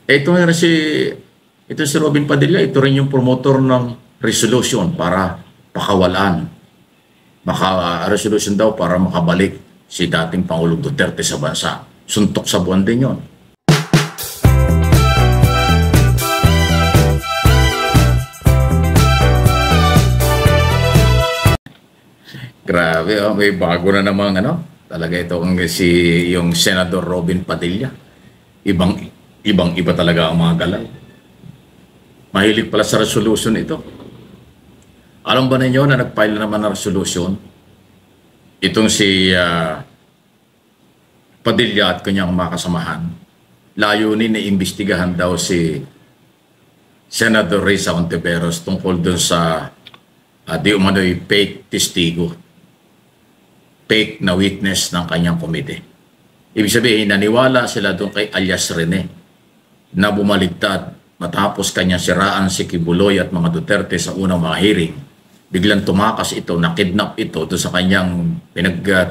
Ito si Robin Padilla, ito rin yung promotor ng resolution para pakawalan. Resolution daw para makabalik si dating Pangulong Duterte sa bansa. Suntok sa buwan din yun. Grabe, oh, may bago na namang talaga itong yung Senador Robin Padilla. Ibang-iba talaga ang mga galaw. Mahilig pala sa resolution ito. Alam ba ninyo na nag-file naman ng resolution itong si Padilla at kanyang mga kasamahan? Layunin na imbestigahan daw si Senator Risa Hontiveros tungkol dun sa di umano'y fake testigo, fake na witness ng kanyang komite. Ibig sabihin, naniwala sila doon kay alias Rene na bumaligtad matapos kanya siraan si Kibuloy at mga Duterte sa unang mga hearing. Biglang tumakas ito, nakidnap ito doon sa kanyang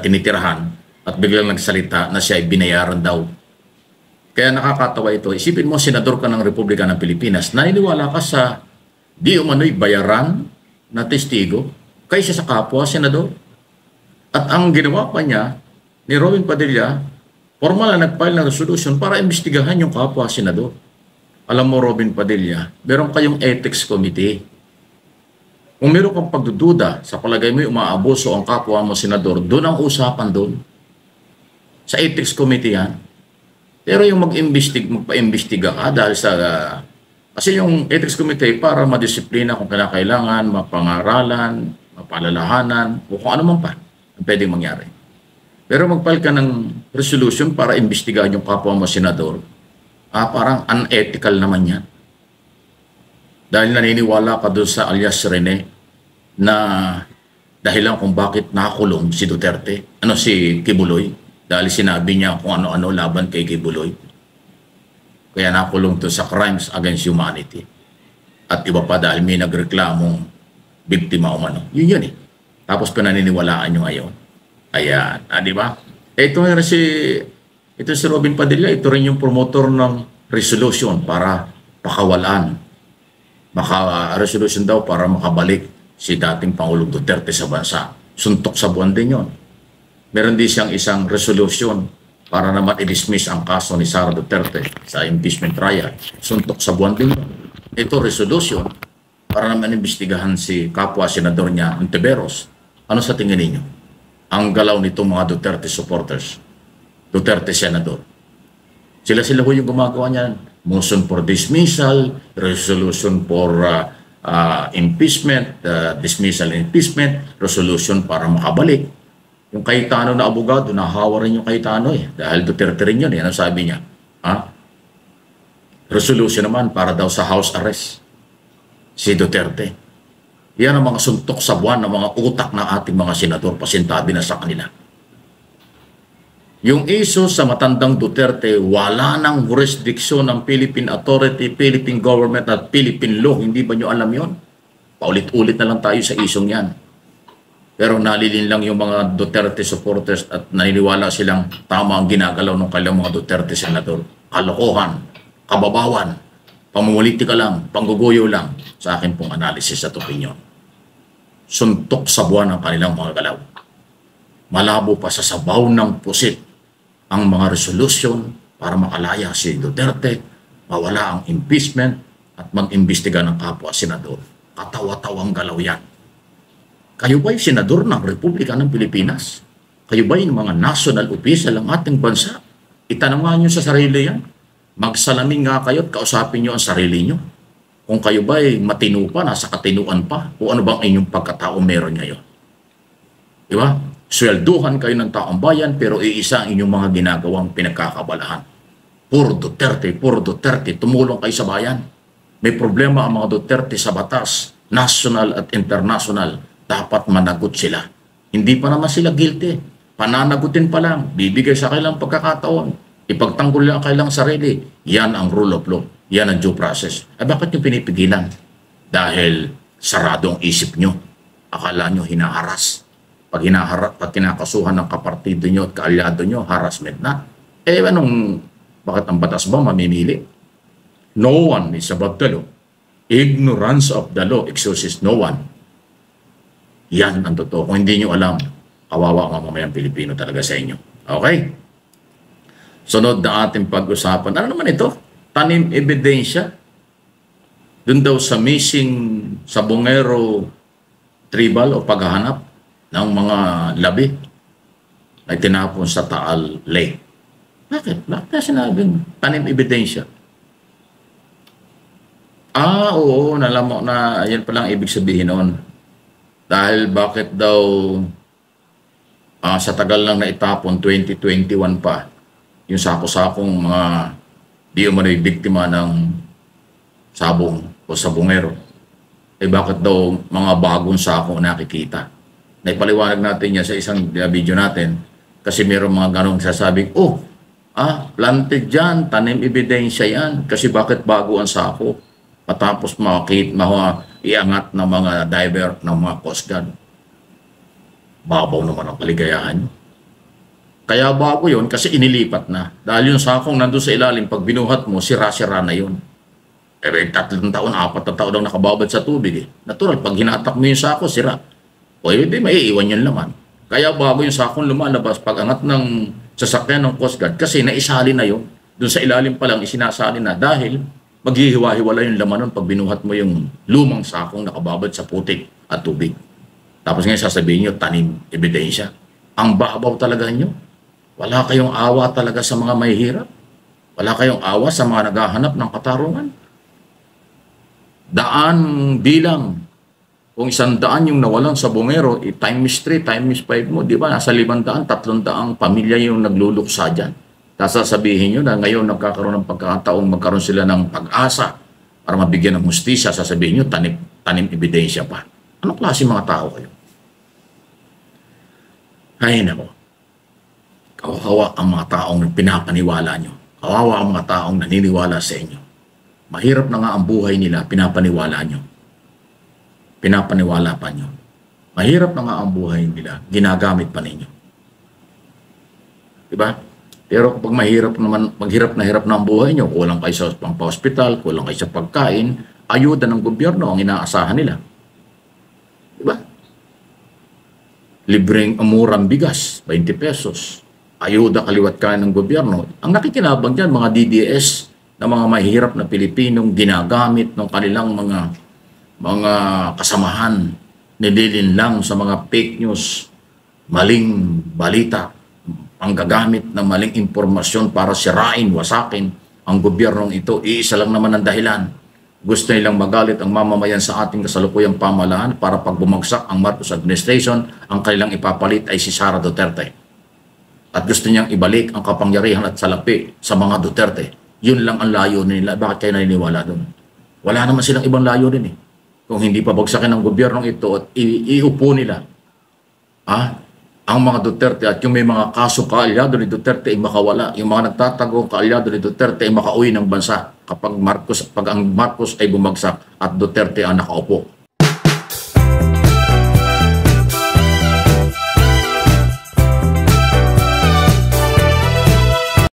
tinitirahan at biglang nagsalita na siya ay binayaran daw. Kaya nakakatawa ito. Isipin mo, senador ka ng Republika ng Pilipinas, naniniwala ka sa di umano'y bayaran na testigo kaysa sa kapwa senador. At ang ginawa pa niya ni Robin Padilla, formal na nag-file ng resolution para imbestigahan yung kapwa senador. Alam mo, Robin Padilla, meron kayong ethics committee. Kung meron kang pagdududa, sa palagay mo umaabuso ang kapwa mo senador, doon ang usapan doon. Sa ethics committee yan. Pero yung magpa-imbestiga ka dahil sa... kasi yung ethics committee para madisiplina kung kailangan, mapangaralan, mapalalahanan, o kung ano man pa ang pwedeng mangyari. Pero mag-file ka ng resolution para imbestigahan yung kapwa mo senador, parang unethical naman yan. Dahil naniniwala ka doon sa alias Rene na dahilan kung bakit nakakulong si Duterte, si Kibuloy, dahil sinabi niya kung ano-ano laban kay Kibuloy. Kaya nakulong to sa crimes against humanity. At iba pa dahil may nagreklamong biktima umano. Yun eh. Tapos pinaniniwalaan nyo ngayon. Ayan. Di ba? Ito si Robin Padilla, ito rin yung promotor ng resolution para pakawalan. Resolution daw para makabalik si dating Pangulong Duterte sa bansa. Suntok sa buwan din yun. Meron din siyang isang resolution para naman i-dismiss ang kaso ni Sara Duterte sa impeachment trial. Suntok sa buwan din yun. Ito resolution para naman imbestigahan si kapwa senador niya, Hontiveros. Ano sa tingin ninyo? Ang galaw nitong mga Duterte supporters, Duterte senador. Sila ho yung gumagawa niyan. Motion for dismissal, resolution for impeachment, dismissal and impeachment, resolution para makabalik. Yung Cayetano na abogado, nahawa rin yung Cayetano dahil Duterte rin yun. Ano sabi niya? Resolution naman para daw sa house arrest si Duterte. Yan ang mga suntok sa buwan ng mga utak ng ating mga senador, pasintabi na sa kanila. Yung iso sa matandang Duterte, wala nang jurisdiction ng Philippine Authority, Philippine Government at Philippine Law. Hindi ba nyo alam yon? Paulit-ulit na lang tayo sa isong yan. Pero nalilin lang yung mga Duterte supporters at naniniwala silang tama ang ginagalaw ng kailang mga Duterte senador. Kalokohan, kababawan, pamumulitika lang, pangguguyo lang sa akin pong analysis at opinion. Suntok sa buwan ng kanilang mga galaw. Malabo pa sa sabaw ng pusit ang mga resolution para makalaya si Duterte, mawala ang impeachment at mag-imbestiga ng kapwa senador. Katawa-tawang galaw yan. Kayo ba'y senador ng Republika ng Pilipinas? Kayo ba'y mga national official ng ating bansa? Itanong nga nyo sa sarili yan. Magsalamin nga kayo at kausapin nyo ang sarili nyo. Kung kayo ba'y matino pa, nasa katinuan pa, o ano bang inyong pagkatao meron ngayon. Diba? Swelduhan kayo ng taong bayan, pero iisa ang inyong mga ginagawang pinagkakabalahan. Puro Duterte, tumulong kayo sa bayan. May problema ang mga Duterte sa batas, national at international. Dapat managot sila. Hindi pa naman sila guilty. Pananagutin pa lang, bibigay sa kailang pagkakataon. Ipagtanggol lang kailang sarili. Yan ang rule of law. Yan ang due process. Bakit nyo pinipigilan? Dahil sarado ang isip nyo. Akala nyo hinaharas. Pag kinakasuhan ng kapartido nyo at kaalyado nyo, harassment na. Bakit ang batas ba mamimili? No one is above the law. Ignorance of the law excuses no one. Yan ang totoo. Kung hindi nyo alam, kawawa ang mamamayang Pilipino talaga sa inyo. Okay? Sunod na ating pag-usapan. Ano naman ito? Tanim ebidensya. Doon daw sa missing Sabongero tribal o paghahanap ng mga labi na tinapon sa Taal Lake. Bakit? Bakit na sinabing tanim ebidensya? Oo, nalam mo na yan palang ibig sabihin noon. Dahil bakit daw sa tagal lang na itapon, 2021 pa, yung sako-sakong mga di umano'y biktima ng sabong o sabongero. Bakit daw mga bagong sako nakikita? Naipaliwanag natin yan sa isang video natin kasi mayroong mga ganong sasabing, planted dyan, tanim ebidensya yan. Kasi bakit bago ang sako? Matapos iangat ng mga diver ng mga Coast Guard. Babaw naman ang kaligayahan. Kaya bago yun kasi inilipat na. Dahil yung sakong nandun sa ilalim, pag binuhat mo, sira-sira na yun. 3 taon, 4 na taon lang nakababad sa tubig. Natural, pag hinatak mo yung sako, sira. O hindi, maiiwan yun naman. Kaya bago yung sakong lumalabas, pag angat ng sasakyan ng Coast Guard, kasi naisali na yun. Doon sa ilalim pa lang, isinasali na dahil maghihiwa-hiwala yung laman nun pag binuhat mo yung lumang sakong nakababad sa putik at tubig. Tapos ngayon sasabihin nyo, tanim ebidensya. Ang babaw talaga nyo. Wala kayong awa talaga sa mga mahihirap. Wala kayong awa sa mga naghahanap ng katarungan. Daan bilang. Kung 100 yung nawalan sa Bungero, times 3, times 5 mo, di ba? Nasa 500, 300 pamilya yung nagluluksa dyan. Sasabihin nyo na ngayon nagkakaroon ng pagkakataong magkaroon sila ng pag-asa para mabigyan ng hustisya, sasabihin nyo, tanim ebidensya pa. Anong klase mga tao kayo? Ay nako. Kawawa ang mga taong pinapaniwala nyo. Kawawa ang mga taong naniniwala sa inyo. Mahirap na nga ang buhay nila, pinapaniwala nyo. Pinapaniwala pa nyo. Mahirap na nga ang buhay nila, ginagamit pa ninyo. Diba? Pero kapag maghirap na hirap na ang buhay nyo, kulang kayo sa pang-hospital, kulang kayo sa pagkain, ayuda ng gobyerno ang inaasahan nila. Diba? Libreng murang bigas, 20 pesos. Ayuda kaliwat kain ng gobyerno. Ang nakikinabang dyan, mga DDS na mga mahirap na Pilipinong ginagamit ng kanilang mga kasamahan, nililin lang sa mga fake news, maling balita, ang gagamit ng maling impormasyon para sirain, wasakin ang gobyernong ito. Iisa lang naman ang dahilan. Gusto nilang magalit ang mamamayan sa ating kasalukuyang pamahalaan para pag bumagsak ang Marcos administration, ang kanilang ipapalit ay si Sara Duterte. At gusto niyang ibalik ang kapangyarihan at salapi sa mga Duterte. Yun lang ang layo nila. Bakit kayo naniniwala doon? Wala naman silang ibang layo din eh. Kung hindi pa bagsakin ng gobyernong ito at iupo nila ang mga Duterte at yung may mga kaso kaalyado ni Duterte ay makawala. Yung mga nagtatago kaalyado ni Duterte ay makauwi ng bansa kapag ang Marcos ay bumagsak at Duterte ang nakaupo.